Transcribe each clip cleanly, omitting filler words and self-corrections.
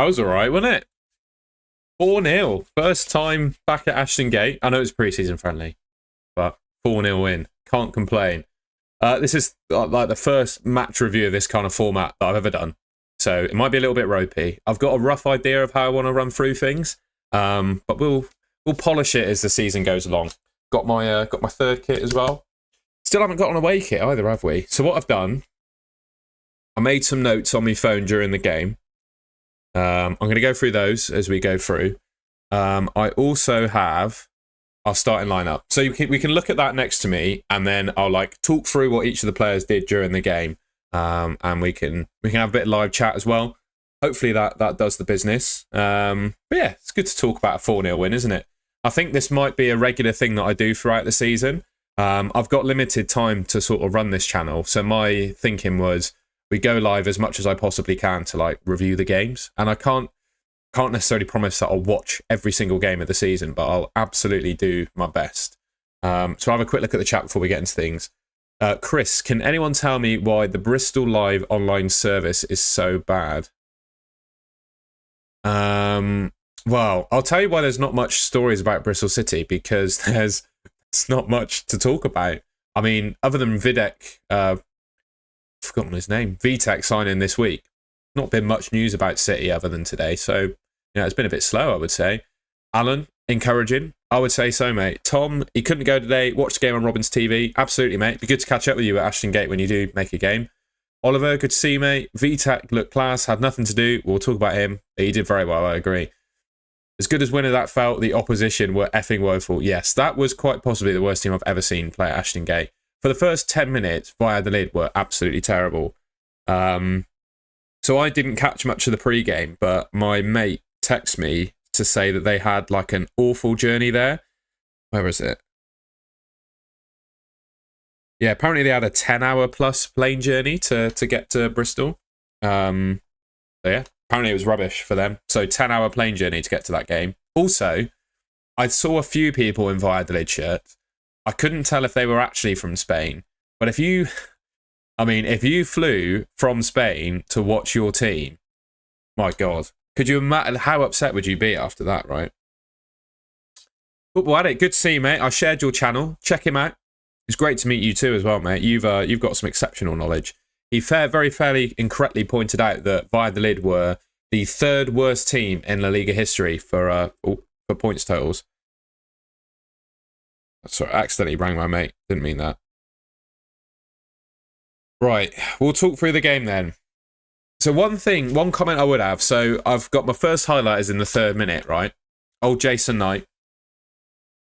That was all right, wasn't it? 4-0. First time back at Ashton Gate. I know it's pre-season friendly, but 4-0 win. Can't complain. This is like the first match review of this kind of format that I've ever done. So it might be a little bit ropey. I've got a rough idea of how I want to run through things, but we'll polish it as the season goes along. Got my third kit as well. Still haven't got an away kit either, have we? So what I've done, I made some notes on my phone during the game. I'm going to go through those as we go through. I also have our starting lineup, so we can look at that next to me, and then I'll like talk through what each of the players did during the game, and we can have a bit of live chat as well. Hopefully that does the business. But yeah, it's good to talk about a 4-0 win, isn't it? I think this might be a regular thing that I do throughout the season. I've got limited time to sort of run this channel, so my thinking was we go live as much as I possibly can to like review the games, and I can't necessarily promise that I'll watch every single game of the season, but I'll absolutely do my best. So I'll have a quick look at the chat before we get into things. Chris, can anyone tell me why the Bristol Live online service is so bad? Well, I'll tell you why there's not much stories about Bristol City, because there's not much to talk about. I mean, other than Videk, I've forgotten his name, VTech signing this week, not been much news about City other than today. So, it's been a bit slow, I would say. Alan, encouraging. I would say so, mate. Tom, he couldn't go today. Watched the game on Robin's TV. Absolutely, mate. Be good to catch up with you at Ashton Gate when you do make a game. Oliver, good to see you, mate. VTech looked class, had nothing to do. We'll talk about him. He did very well, I agree. As good as winner that felt, the opposition were effing woeful. Yes, that was quite possibly the worst team I've ever seen play at Ashton Gate. For the first 10 minutes, VALLADOLID were absolutely terrible. So I didn't catch much of the pre-game, but my mate texted me to say that they had like an awful journey there. Where is it? Yeah, apparently they had a 10-hour plus plane journey to get to Bristol. So yeah, apparently it was rubbish for them. So 10-hour plane journey to get to that game. Also, I saw a few people in VALLADOLID shirts. I couldn't tell if they were actually from Spain, but if you flew from Spain to watch your team, my God, could you imagine how upset would you be after that, right? Football Addict, good to see you, mate. I shared your channel. Check him out. It's great to meet you too as well, mate. You've got some exceptional knowledge. He very fairly incorrectly pointed out that VALLADOLID were the third worst team in La Liga history for points totals. Sorry, I accidentally rang my mate. Didn't mean that. Right, we'll talk through the game then. So one comment I would have. So I've got my first highlight is in the 3rd minute, right? Old Jason Knight.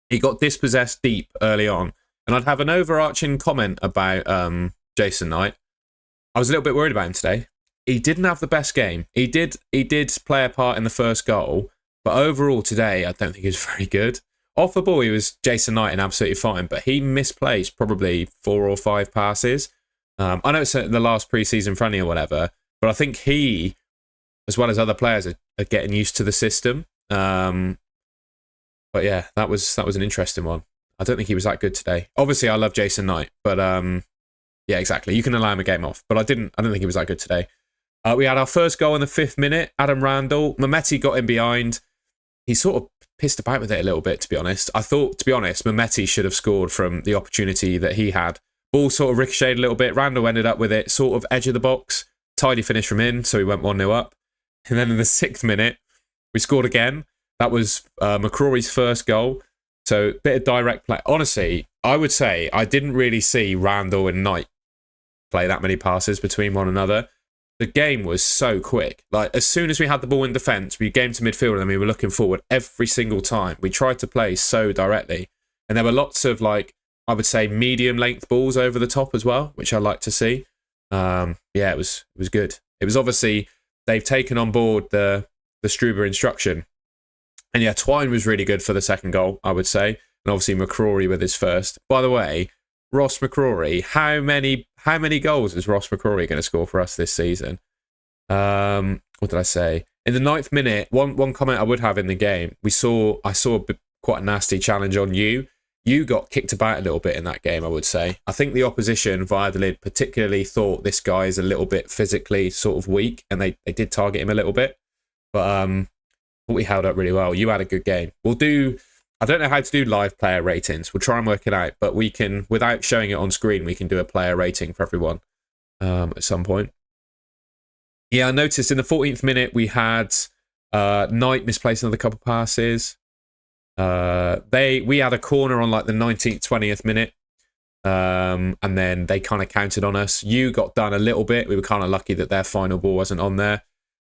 He got dispossessed deep early on. And I'd have an overarching comment about Jason Knight. I was a little bit worried about him today. He didn't have the best game. He did play a part in the first goal, but overall today, I don't think he was very good. Off the ball, he was Jason Knight and absolutely fine, but he misplaced probably 4 or 5 passes. I know it's the last pre-season friendly or whatever, but I think he, as well as other players, are getting used to the system. But yeah, that was an interesting one. I don't think he was that good today. Obviously, I love Jason Knight, but yeah, exactly. You can allow him a game off, but I don't think he was that good today. We had our first goal in the 5th minute. Adam Randall, Mehmeti got in behind. He sort of pissed about with it a little bit, to be honest. I thought, to be honest, Mehmeti should have scored from the opportunity that he had. Ball sort of ricocheted a little bit. Randall ended up with it, sort of edge of the box. Tidy finish from him, so he went 1-0 up. And then in the 6th minute, we scored again. That was McCrory's first goal. So a bit of direct play. Honestly, I would say I didn't really see Randall and Knight play that many passes between one another. The game was so quick. Like, as soon as we had the ball in defence, we came to midfield and then we were looking forward every single time. We tried to play so directly. And there were lots of, like, I would say medium length balls over the top as well, which I like to see. Yeah, it was good. It was obviously, they've taken on board the Struber instruction. And yeah, Twine was really good for the second goal, I would say. And obviously McCrory with his first. By the way, Ross McCrory, how many goals is Ross McCrory going to score for us this season? What did I say? In the 9th minute, one comment I would have in the game, I saw quite a nasty challenge on you. You got kicked about a little bit in that game, I would say. I think the opposition, VALLADOLID, particularly thought this guy is a little bit physically sort of weak, and they did target him a little bit. But we held up really well. You had a good game. I don't know how to do live player ratings. We'll try and work it out, but we can, without showing it on screen, we can do a player rating for everyone at some point. Yeah, I noticed in the 14th minute we had Knight misplaced another couple passes. We had a corner on like the 19th, 20th minute. And then they kind of counted on us. You got done a little bit. We were kind of lucky that their final ball wasn't on there.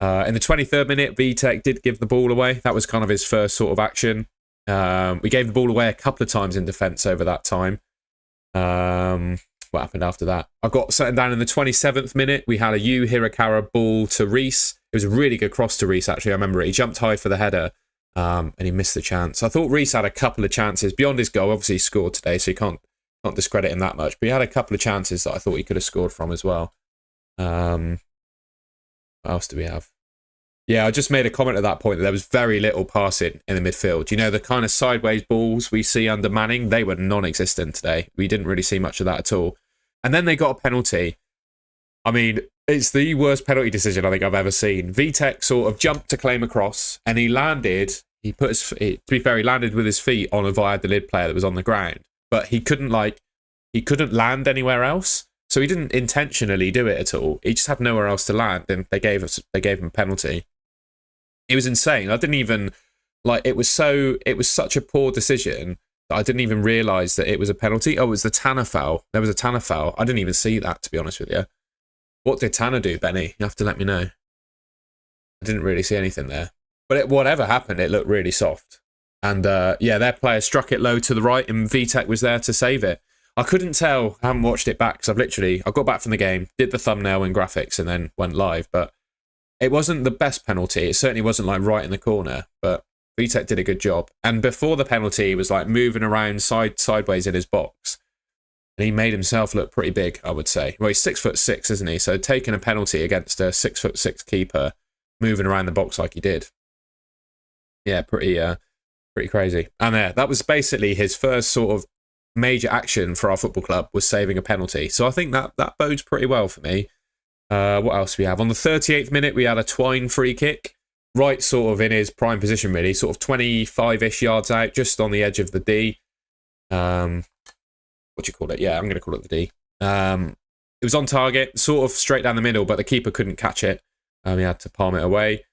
In the 23rd minute, VTech did give the ball away. That was kind of his first sort of action. We gave the ball away a couple of times in defence over that time. What happened after that? I got something down in the 27th minute. We had a Hirakawa ball to Reese. It was a really good cross to Reese, actually. I remember it. He jumped high for the header, and he missed the chance. I thought Reese had a couple of chances beyond his goal. Obviously, he scored today, so you can't discredit him that much. But he had a couple of chances that I thought he could have scored from as well. What else do we have? Yeah, I just made a comment at that point that there was very little passing in the midfield. You know, the kind of sideways balls we see under Manning, they were non-existent today. We didn't really see much of that at all. And then they got a penalty. I mean, it's the worst penalty decision I think I've ever seen. VTech sort of jumped to claim a cross, and he landed. He put his, to be fair, he landed with his feet on a VALLADOLID player that was on the ground, but he couldn't land anywhere else. So he didn't intentionally do it at all. He just had nowhere else to land, and they gave him a penalty. It was insane. I didn't even it was such a poor decision that I didn't even realise that it was a penalty. Oh, it was the Tanner foul. There was a Tanner foul. I didn't even see that, to be honest with you. What did Tanner do, Benny? You have to let me know. I didn't really see anything there. But whatever happened, it looked really soft. And yeah, their player struck it low to the right, and VTech was there to save it. I couldn't tell. I haven't watched it back because I got back from the game, did the thumbnail and graphics, and then went live. But it wasn't the best penalty. It certainly wasn't like right in the corner, but VTech did a good job. And before the penalty, he was like moving around sideways in his box. And he made himself look pretty big, I would say. Well, he's 6'6", isn't he? So taking a penalty against a 6'6" keeper, moving around the box like he did. Yeah, pretty crazy. And that was basically his first sort of major action for our football club, was saving a penalty. So I think that bodes pretty well for me. What else do we have? On the 38th minute, we had a Twine free kick. Right sort of in his prime position, really. Sort of 25-ish yards out, just on the edge of the D. What do you call it? Yeah, I'm going to call it the D. It was on target, sort of straight down the middle, but the keeper couldn't catch it. He had to palm it away.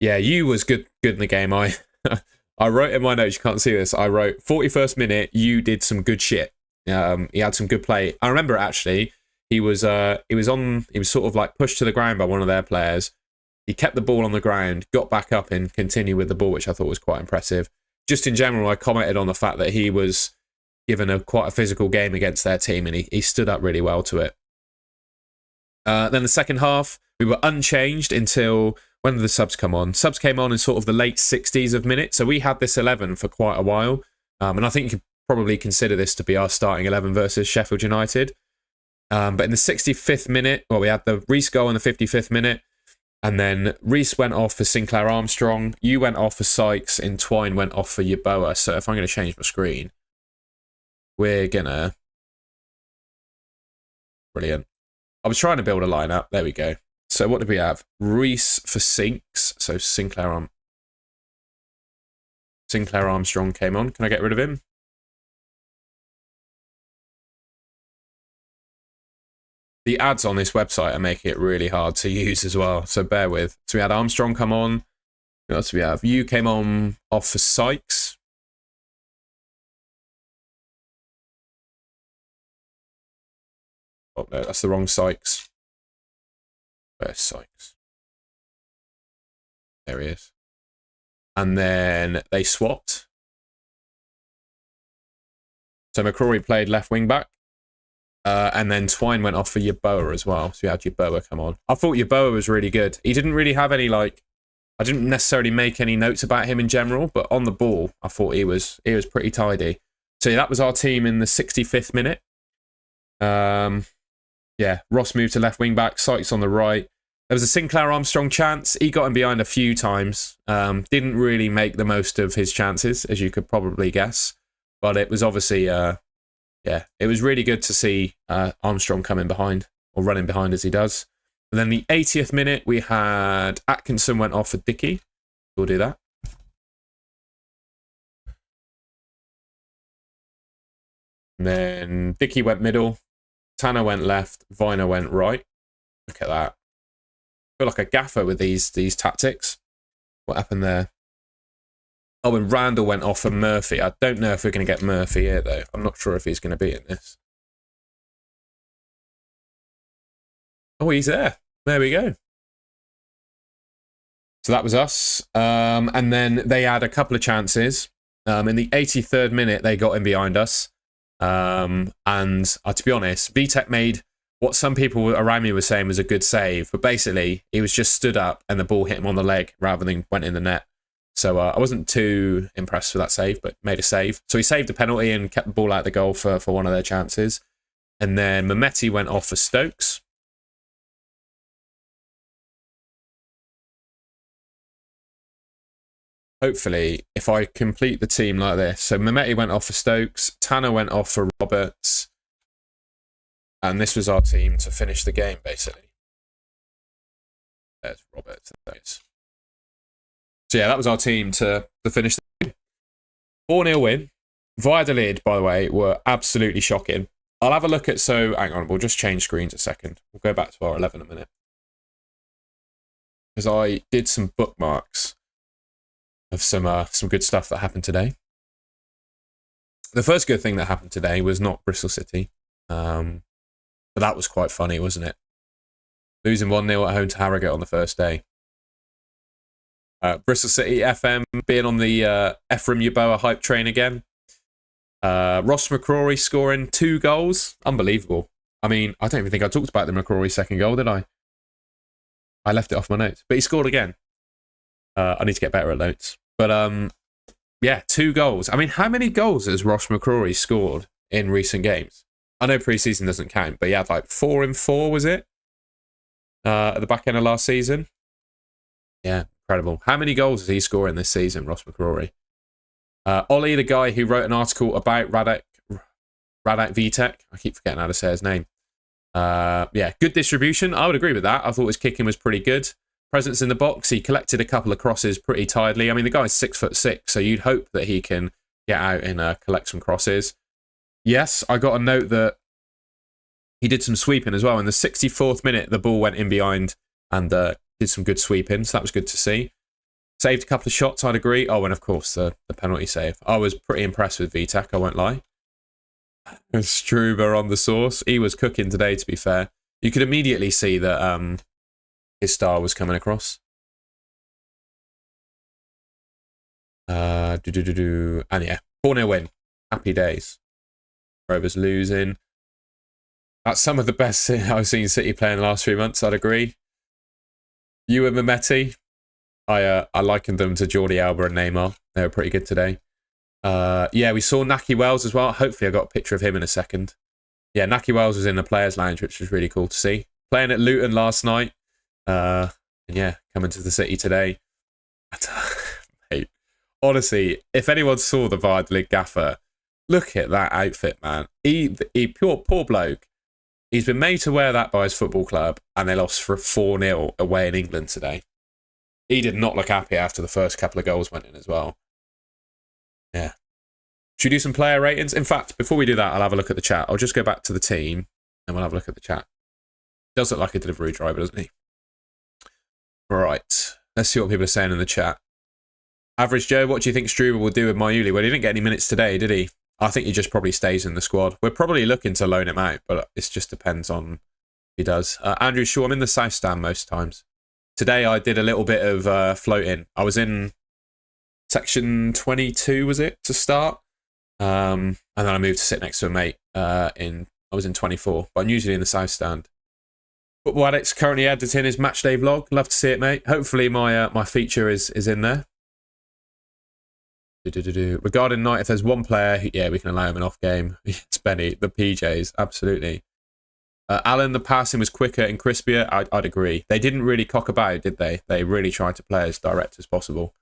Yeah, you was good in the game. I wrote in my notes, you can't see this, I wrote 41st minute, you did some good shit. He had some good play. I remember actually, he was sort of like pushed to the ground by one of their players. He kept the ball on the ground, got back up and continued with the ball, which I thought was quite impressive. Just in general, I commented on the fact that he was given quite a physical game against their team, and he stood up really well to it. Then the second half, we were unchanged until, when did the subs come on? Subs came on in sort of the late 60s of minutes, so we had this 11 for quite a while. And I think you could probably consider this to be our starting 11 versus Sheffield United. But in the 65th minute, well, we had the Reese goal in the 55th minute, and then Reese went off for Sinclair Armstrong, you went off for Sykes, and Twine went off for Yeboah. So if I'm going to change my screen, we're gonna... Brilliant. I was trying to build a lineup. There we go. So what did we have? Reese for Sinks. So Sinclair Armstrong came on. Can I get rid of him? The ads on this website are making it really hard to use as well, so bear with. So we had Armstrong come on. What else do we have? You came on off for Sykes. Oh no, that's the wrong Sykes. Where's Sykes? There he is. And then they swapped. So McCrory played left wing back. And then Twine went off for Yeboah as well. So we had Yeboah come on. I thought Yeboah was really good. He didn't really have any, I didn't necessarily make any notes about him in general, but on the ball, I thought he was pretty tidy. So yeah, that was our team in the 65th minute. Yeah, Ross moved to left wing back, Sykes on the right. There was a Sinclair Armstrong chance. He got him behind a few times. Didn't really make the most of his chances, as you could probably guess. But it was obviously... yeah, it was really good to see Armstrong coming behind, or running behind as he does. And then the 80th minute, we had Atkinson went off for Dickey. We'll do that. And then Dickey went middle. Tanner went left. Viner went right. Look at that. I feel like a gaffer with these tactics. What happened there? Oh, and Randall went off for Murphy. I don't know if we're going to get Murphy here, though. I'm not sure if he's going to be in this. Oh, he's there. There we go. So that was us. And then they had a couple of chances. In the 83rd minute, they got in behind us. And to be honest, VTech made what some people around me were saying was a good save. But basically, he was just stood up and the ball hit him on the leg rather than went in the net. So I wasn't too impressed with that save, but made a save. So he saved a penalty and kept the ball out of the goal for one of their chances. And then Mehmeti went off for Stokes. Hopefully, if I complete the team like this. So Mehmeti went off for Stokes. Tanner went off for Roberts. And this was our team to finish the game, basically. There's Roberts. So yeah, that was our team to finish the game. 4-0 win. VALLADOLID, by the way, were absolutely shocking. I'll have a look at, so hang on, we'll just change screens a second. We'll go back to our 11 a minute. Because I did some bookmarks of some good stuff that happened today. The first good thing that happened today was not Bristol City. But that was quite funny, wasn't it? Losing 1-0 at home to Harrogate on the first day. Bristol City FM being on the Ephraim Yeboah hype train again. Ross McCrory scoring 2 goals. Unbelievable. I mean, I don't even think I talked about the McCrory second goal, did I? I left it off my notes. But he scored again. I need to get better at notes. But yeah, 2 goals. I mean, how many goals has Ross McCrory scored in recent games? I know pre-season doesn't count, but he had like 4 in 4, was it? At the back end of last season. Yeah, incredible. How many goals is he scoring this season, Ross McCrory? Ollie, the guy who wrote an article about Radek Vitek. I keep forgetting how to say his name. Yeah, good distribution. I would agree with that. I thought his kicking was pretty good. Presence in the box. He collected a couple of crosses pretty tidily. I mean, the guy's 6'6", so you'd hope that he can get out and collect some crosses. Yes, I got a note that he did some sweeping as well. In the 64th minute, the ball went in behind and did some good sweeping, so that was good to see. Saved a couple of shots, I'd agree. Oh, and of course, the penalty save. I was pretty impressed with Vitek, I won't lie. Struber on the sauce. He was cooking today, to be fair. You could immediately see that his star was coming across. And yeah, 4-0 win. Happy days. Rovers losing. That's some of the best I've seen City play in the last 3 months, I'd agree. You and Mehmeti, I likened them to Jordi Alba and Neymar. They were pretty good today. Yeah, we saw Naki Wells as well. Hopefully I got a picture of him in a second. Yeah, Naki Wells was in the players' lounge, which was really cool to see. Playing at Luton last night. And yeah, coming to the City today. Mate, honestly, if anyone saw the VARD gaffer, look at that outfit, man. He poor bloke. He's been made to wear that by his football club, and they lost for 4-0 away in England today. He did not look happy after the first couple of goals went in as well. Yeah. Should we do some player ratings? In fact, before we do that, I'll have a look at the chat. I'll just go back to the team, and we'll have a look at the chat. Does look like a delivery driver, doesn't he? Right. Let's see what people are saying in the chat. Average Joe, what do you think Struber will do with Mayuli? Well, he didn't get any minutes today, did he? I think he just probably stays in the squad. We're probably looking to loan him out, but it just depends on if he does. Andrew Shaw, I'm in the south stand most times. Today I did a little bit of floating. I was in section 22, was it, to start? And then I moved to sit next to a mate. I was in 24, but I'm usually in the south stand. Football Addict's currently editing his matchday vlog. Love to see it, mate. Hopefully my feature is in there. Regarding Knight, if there's one player, yeah, we can allow him an off game. It's Benny, the PJs, absolutely. Alan, the passing was quicker and crispier. I'd agree. They didn't really cock about, did they? They really tried to play as direct as possible.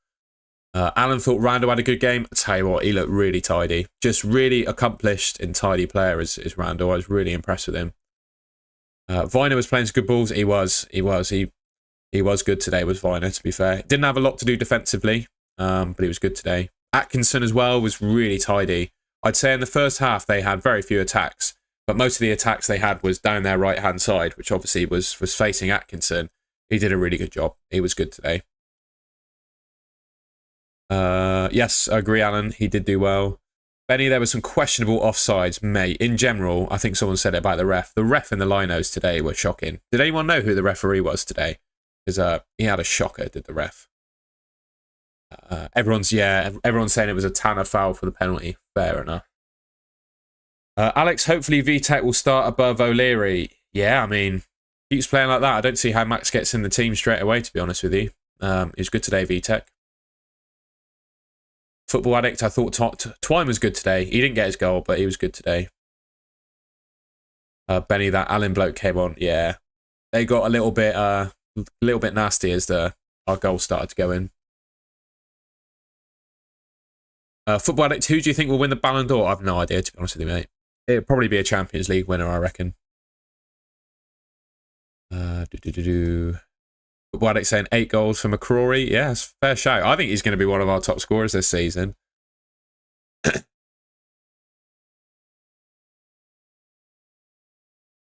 Alan thought Randall had a good game. I'll tell you what, he looked really tidy. Just really accomplished and tidy player is Randall. I was really impressed with him. Viner was playing some good balls. He was good today, was Viner, to be fair. Didn't have a lot to do defensively, but he was good today. Atkinson as well was really tidy. I'd say in the first half they had very few attacks, but most of the attacks they had was down their right-hand side, which obviously was facing Atkinson. He did a really good job. He was good today. Yes, I agree, Alan. He did do well. Benny, there were some questionable offsides, mate. In general, I think someone said it about the ref. The ref in the linos today were shocking. Did anyone know who the referee was today? Because he had a shocker, did the ref. Everyone's saying it was a Tanner foul for the penalty. Fair enough. Alex, hopefully VTech will start above O'Leary. Yeah, I mean, keeps playing like that. I don't see how Max gets in the team straight away, to be honest with you. He was good today, VTech. Football Addict, I thought Twine was good today. He didn't get his goal, but he was good today. Benny, that Allen bloke came on. Yeah, they got a little bit nasty as our goal started to go in. Football Addict, who do you think will win the Ballon d'Or? I have no idea, to be honest with you, mate. It'll probably be a Champions League winner, I reckon. Football Addict saying 8 goals for McCrory. Yeah, it's a fair shout. I think he's going to be one of our top scorers this season.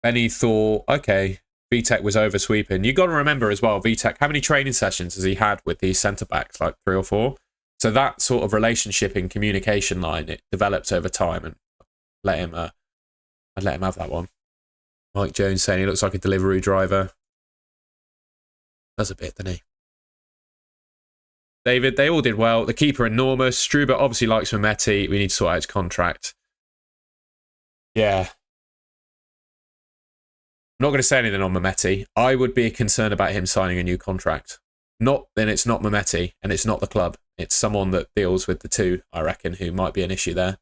Benny thought, okay, VTech was over sweeping. You got to remember as well, VTech, how many training sessions has he had with these centre-backs? Like 3 or 4? So that sort of relationship and communication line, it develops over time, and I'd let him have that one. Mike Jones saying he looks like a delivery driver. Does a bit, doesn't he? David, they all did well. The keeper, enormous. Struber obviously likes Mehmeti. We need to sort out his contract. Yeah. I'm not going to say anything on Mehmeti. I would be concerned about him signing a new contract. Then it's not Mehmeti, and it's not the club. It's someone that deals with the two, I reckon, who might be an issue there.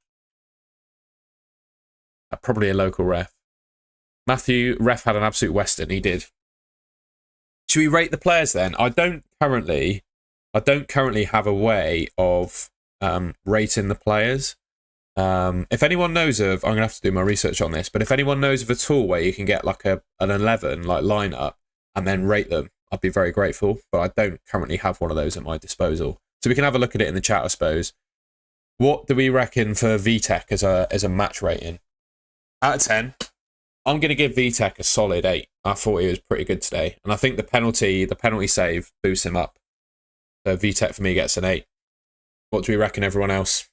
Probably a local ref. Matthew, ref had an absolute western. He did. Should we rate the players then? I don't currently have a way of rating the players. If anyone knows of, I'm gonna have to do my research on this, but if anyone knows of a tool where you can get like an 11 like lineup and then rate them, I'd be very grateful. But I don't currently have one of those at my disposal, so we can have a look at it in the chat, I suppose. What do we reckon for VTech as a match rating? Out of 10, I'm going to give VTech a solid 8. I thought he was pretty good today. And I think the penalty save boosts him up. So VTech for me gets an 8. What do we reckon, everyone else?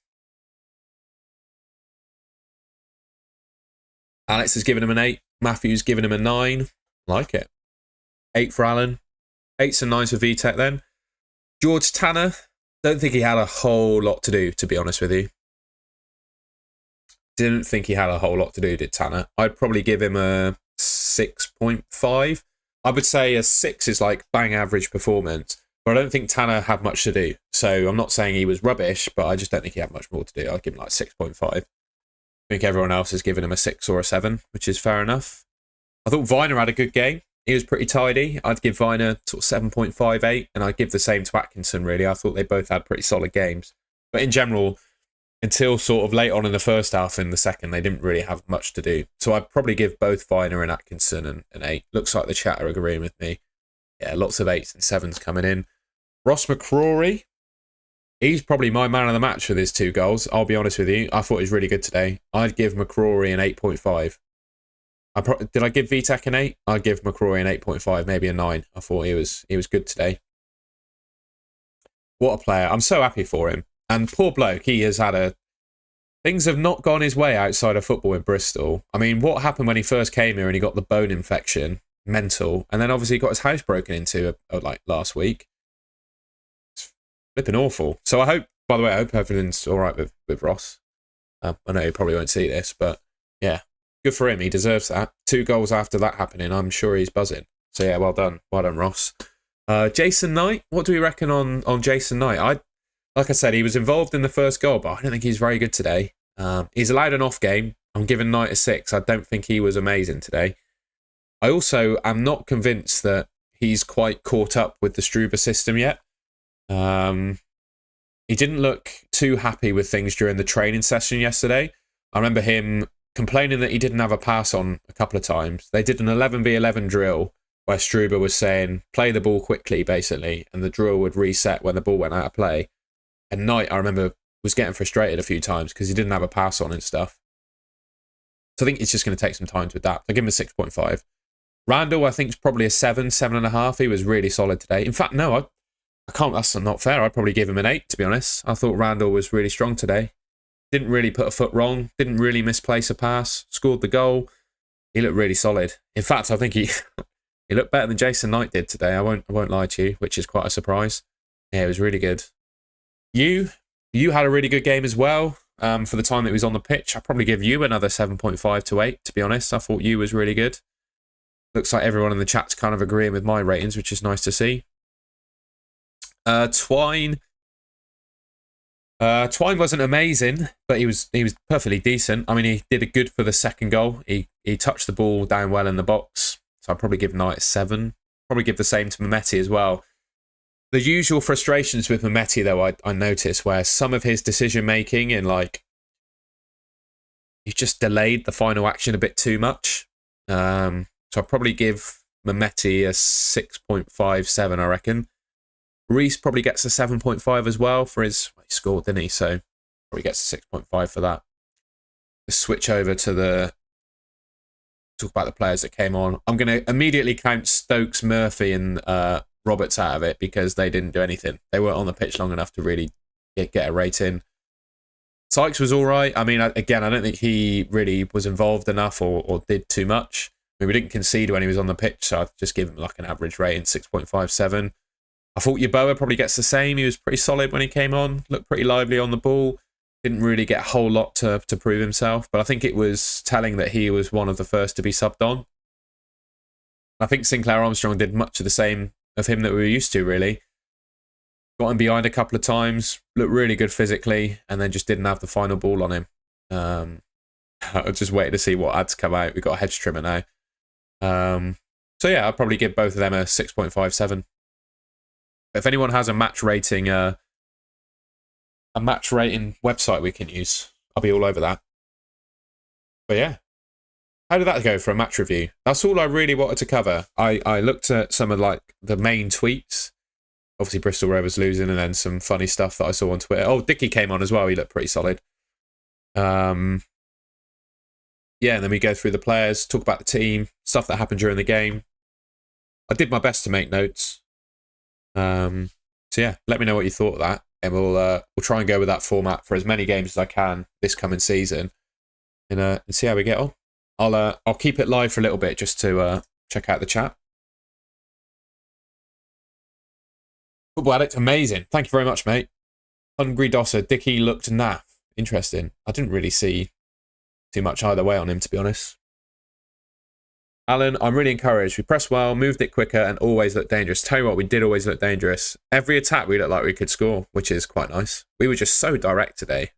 Alex has given him an 8. Matthew's given him a 9. Like it. 8 for Alan. 8s and 9s for VTech then. George Tanner. Don't think he had a whole lot to do, to be honest with you. Didn't think he had a whole lot to do, did Tanner? I'd probably give him a 6.5. I would say a 6 is like bang average performance, but I don't think Tanner had much to do. So I'm not saying he was rubbish, but I just don't think he had much more to do. I'd give him like 6.5. I think everyone else has given him a 6 or a 7, which is fair enough. I thought Viner had a good game. He was pretty tidy. I'd give Viner sort of 7.58, and I'd give the same to Atkinson, really. I thought they both had pretty solid games. But in general, until sort of late on in the first half and the second, they didn't really have much to do. So I'd probably give both Viner and Atkinson an 8. Looks like the chat are agreeing with me. Yeah, lots of 8s and 7s coming in. Ross McCrory, he's probably my man of the match with his 2 goals. I'll be honest with you. I thought he was really good today. I'd give McCrory an 8.5. Did I give VTech an 8? I'd give McCrory an 8.5, maybe a 9. I thought he was good today. What a player. I'm so happy for him. And poor bloke, he has had things have not gone his way outside of football in Bristol. I mean, what happened when he first came here and he got the bone infection? Mental. And then obviously he got his house broken into like last week. It's flipping awful. So I hope everything's all right with Ross. I know he probably won't see this, but yeah, good for him. He deserves that. 2 goals after that happening. I'm sure he's buzzing. So yeah, well done. Well done, Ross. Jason Knight. What do we reckon on Jason Knight? Like I said, he was involved in the first goal, but I don't think he's very good today. He's allowed an off game. I'm giving Knight a 6. I don't think he was amazing today. I also am not convinced that he's quite caught up with the Struber system yet. He didn't look too happy with things during the training session yesterday. I remember him complaining that he didn't have a pass on a couple of times. They did an 11v11 drill where Struber was saying, play the ball quickly, basically, and the drill would reset when the ball went out of play. And Knight, I remember, was getting frustrated a few times because he didn't have a pass on and stuff. So I think it's just going to take some time to adapt. I give him a 6.5. Randall, I think, is probably a 7, 7.5. He was really solid today. In fact, no, I can't. That's not fair. I'd probably give him an 8, to be honest. I thought Randall was really strong today. Didn't really put a foot wrong. Didn't really misplace a pass. Scored the goal. He looked really solid. In fact, I think he he looked better than Jason Knight did today. I won't lie to you, which is quite a surprise. Yeah, it was really good. You had a really good game as well. For the time that he was on the pitch, I'd probably give you another 7.5 to 8, to be honest. I thought you was really good. Looks like everyone in the chat's kind of agreeing with my ratings, which is nice to see. Twine wasn't amazing, but he was perfectly decent. I mean, he did a good for the second goal. He touched the ball down well in the box. So I'd probably give Knight a 7. Probably give the same to Mehmeti as well. The usual frustrations with Mehmeti, though, I noticed, where some of his decision-making and, like, he just delayed the final action a bit too much. So I'd probably give Mehmeti a 6.57, I reckon. Reece probably gets a 7.5 as well for his... He scored, didn't he? So probably gets a 6.5 for that. Let's switch over to talk about the players that came on. I'm going to immediately count Stokes, Murphy and Roberts out of it because they didn't do anything. They weren't on the pitch long enough to really get a rating. Sykes was all right. I mean, again, I don't think he really was involved enough or did too much. I mean, we didn't concede when he was on the pitch, so I'd just give him like an average rating, 6.57. I thought Yeboah probably gets the same. He was pretty solid when he came on. Looked pretty lively on the ball. Didn't really get a whole lot to prove himself. But I think it was telling that he was one of the first to be subbed on. I think Sinclair Armstrong did much of the same of him that we were used to, really. Got him behind a couple of times. Looked really good physically. And then just didn't have the final ball on him. I just waited to see what ads come out. We've got a hedge trimmer now. So yeah, I'll probably give both of them a 6.57. If anyone has a match rating website we can use, I'll be all over that. But yeah, how did that go for a match review? That's all I really wanted to cover. I looked at some of like the main tweets. Obviously Bristol Rovers losing, and then some funny stuff that I saw on Twitter. Oh, Dicky came on as well. He looked pretty solid. Yeah, and then we go through the players, talk about the team, stuff that happened during the game. I did my best to make notes. So yeah, let me know what you thought of that, and we'll try and go with that format for as many games as I can this coming season, and see how we get on. I'll keep it live for a little bit just to check out the chat. Football Addict, amazing. Thank you very much, mate. Hungry Dosser, Dicky looked naff. Interesting. I didn't really see too much either way on him, to be honest. Alan, I'm really encouraged. We pressed well, moved it quicker, and always looked dangerous. Tell you what, we did always look dangerous. Every attack, we looked like we could score, which is quite nice. We were just so direct today.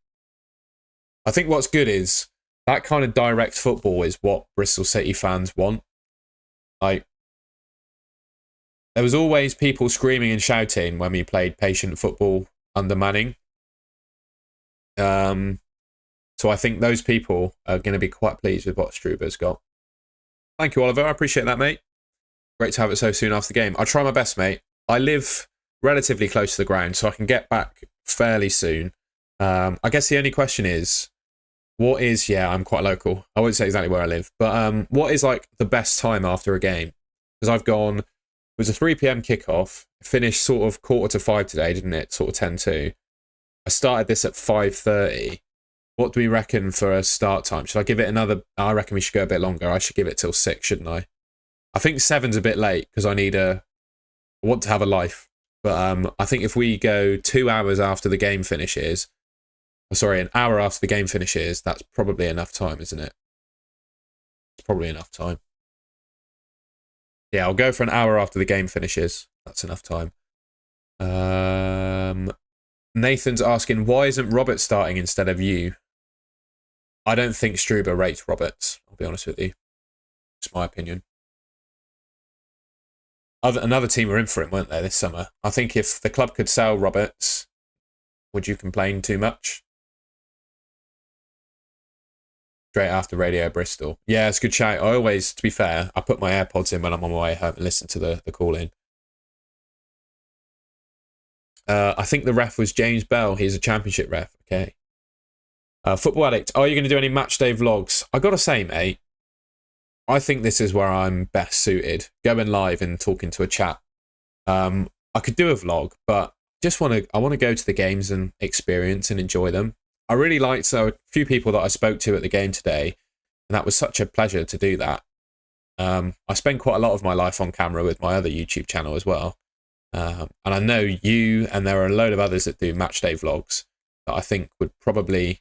I think what's good is that kind of direct football is what Bristol City fans want. Like, there was always people screaming and shouting when we played patient football under Manning. So I think those people are going to be quite pleased with what Struber's got. Thank you, Oliver. I appreciate that, mate. Great to have it so soon after the game. I'll try my best, mate. I live relatively close to the ground, so I can get back fairly soon. I guess the only question is, what is... Yeah, I'm quite local. I won't say exactly where I live. But what is, like, the best time after a game? Because I've gone... It was a 3 p.m. kickoff. Finished sort of 4:45 today, didn't it? Sort of 10:02. I started this at 5:30. What do we reckon for a start time? Should I give it another... I reckon we should go a bit longer. I should give it till 6, shouldn't I? I think 7's a bit late because I want to have a life. But I think if we go 2 hours after the game finishes... Sorry, an hour after the game finishes, that's probably enough time, isn't it? It's probably enough time. Yeah, I'll go for an hour after the game finishes. That's enough time. Nathan's asking, why isn't Roberts starting instead of you? I don't think Struber rates Roberts, I'll be honest with you. It's my opinion. Another team were in for him, weren't they, this summer? I think if the club could sell Roberts, would you complain too much? straight after Radio Bristol. Yeah, it's a good shout. I always, to be fair, I put my AirPods in when I'm on my way home and listen to the call in. I think the ref was James Bell. He's a championship ref. Okay. Football Addict, are you going to do any match day vlogs? I got to say, mate, I think this is where I'm best suited. Going live and talking to a chat. I could do a vlog, but I want to go to the games and experience and enjoy them. I really liked a few people that I spoke to at the game today, and that was such a pleasure to do that. I spend quite a lot of my life on camera with my other YouTube channel as well. And I know you and there are a load of others that do match day vlogs that I think would probably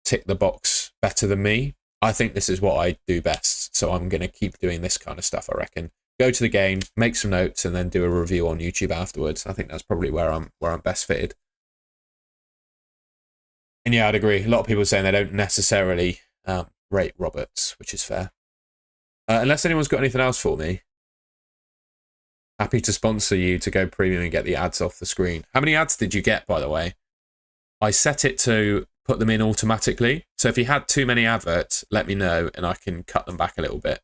tick the box better than me. I think this is what I do best, so I'm going to keep doing this kind of stuff, I reckon. Go to the game, make some notes, and then do a review on YouTube afterwards. I think that's probably where I'm best fitted. And yeah, I'd agree. A lot of people are saying they don't necessarily rate Roberts, which is fair. Unless anyone's got anything else for me. Happy to sponsor you to go premium and get the ads off the screen. How many ads did you get, by the way? I set it to put them in automatically. So if you had too many adverts, let me know and I can cut them back a little bit.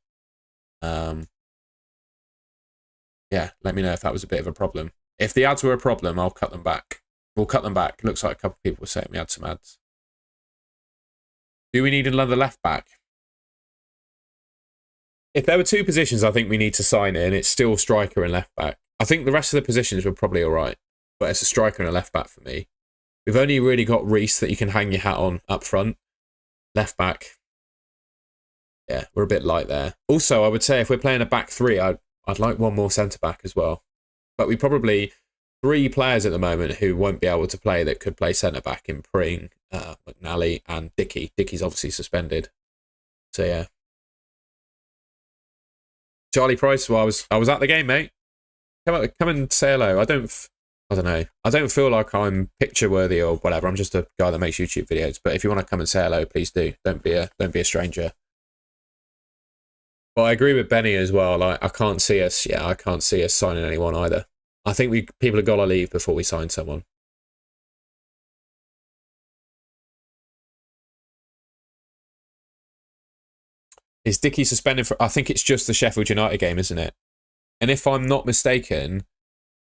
Yeah, let me know if that was a bit of a problem. If the ads were a problem, I'll cut them back. We'll cut them back. Looks like a couple of people were saying we had some ads. Do we need another left back? If there were two positions I think we need to sign in, it's still striker and left back. I think the rest of the positions were probably all right, but it's a striker and a left back for me. We've only really got Reece that you can hang your hat on up front. Left back, yeah, we're a bit light there. Also, I would say if we're playing a back three, I'd like one more centre back as well. But we probably 3 players at the moment who won't be able to play that could play centre back in Pring, McNally, and Dickey. Dickey's obviously suspended, so yeah. Charlie Price, well, I was at the game, mate. Come and say hello. I don't know. I don't feel like I'm picture worthy or whatever. I'm just a guy that makes YouTube videos. But if you want to come and say hello, please do. Don't be a stranger. But I agree with Benny as well. Like I can't see us signing anyone either. I think people have got to leave before we sign someone. Is Dickey suspended for... I think it's just the Sheffield United game, isn't it? And if I'm not mistaken,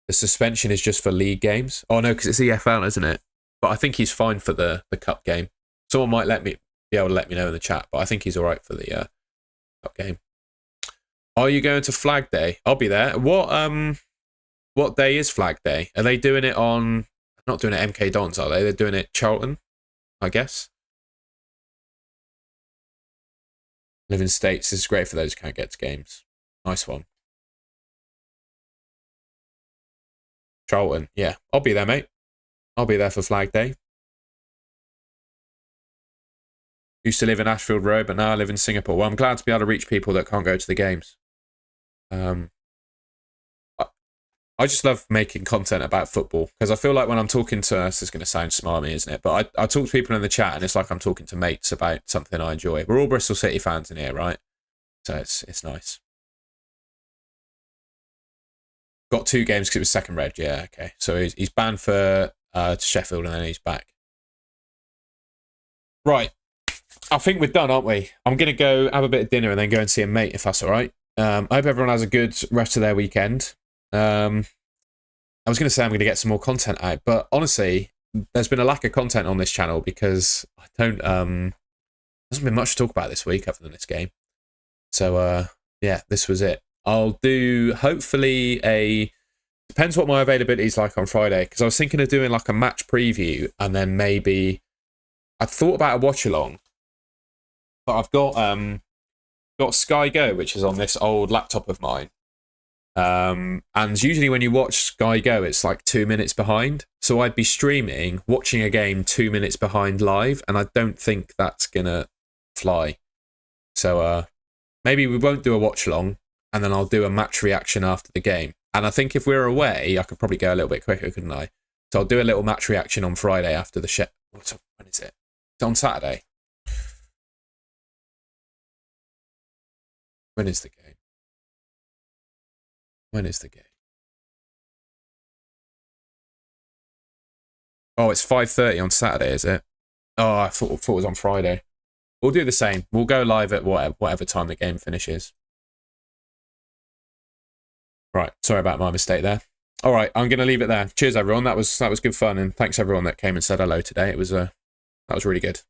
the suspension is just for league games. Oh, no, because it's EFL, isn't it? But I think he's fine for the cup game. Someone might be able to let me know in the chat, but I think he's all right for the cup game. Are you going to Flag Day? I'll be there. What day is Flag Day? Are they doing it on... Not doing it MK Dons, are they? They're doing it Charlton, I guess. Live in States. This is great for those who can't get to games. Nice one. Charlton. Yeah, I'll be there, mate. I'll be there for Flag Day. Used to live in Ashfield Road, but now I live in Singapore. Well, I'm glad to be able to reach people that can't go to the games. I just love making content about football because I feel like when I'm talking to us, it's going to sound smarmy, isn't it? But I talk to people in the chat and it's like I'm talking to mates about something I enjoy. We're all Bristol City fans in here, right? So it's nice. Got 2 games because it was second red. Yeah, okay. So he's banned for Sheffield and then he's back. Right. I think we're done, aren't we? I'm going to go have a bit of dinner and then go and see a mate if that's all right. I hope everyone has a good rest of their weekend. I was going to say I'm going to get some more content out, but honestly, there's been a lack of content on this channel because I don't, there hasn't been much to talk about this week other than this game. So, yeah, this was it. I'll do hopefully depends what my availability is like on Friday, because I was thinking of doing like a match preview and then maybe I thought about a watch along, but I've got Sky Go, which is on this old laptop of mine. And usually when you watch Sky Go, it's like 2 minutes behind. So I'd be streaming, watching a game 2 minutes behind live, and I don't think that's gonna fly. So maybe we won't do a watch along, and then I'll do a match reaction after the game. And I think if we're away, I could probably go a little bit quicker, couldn't I? So I'll do a little match reaction on Friday after the when is it? It's on Saturday. When is the game? When is the game? Oh, it's 5:30 on Saturday, is it? Oh, I thought it was on Friday. We'll do the same. We'll go live at whatever time the game finishes. Right, sorry about my mistake there. All right, I'm going to leave it there. Cheers, everyone. That was good fun, and thanks everyone that came and said hello today. That was really good.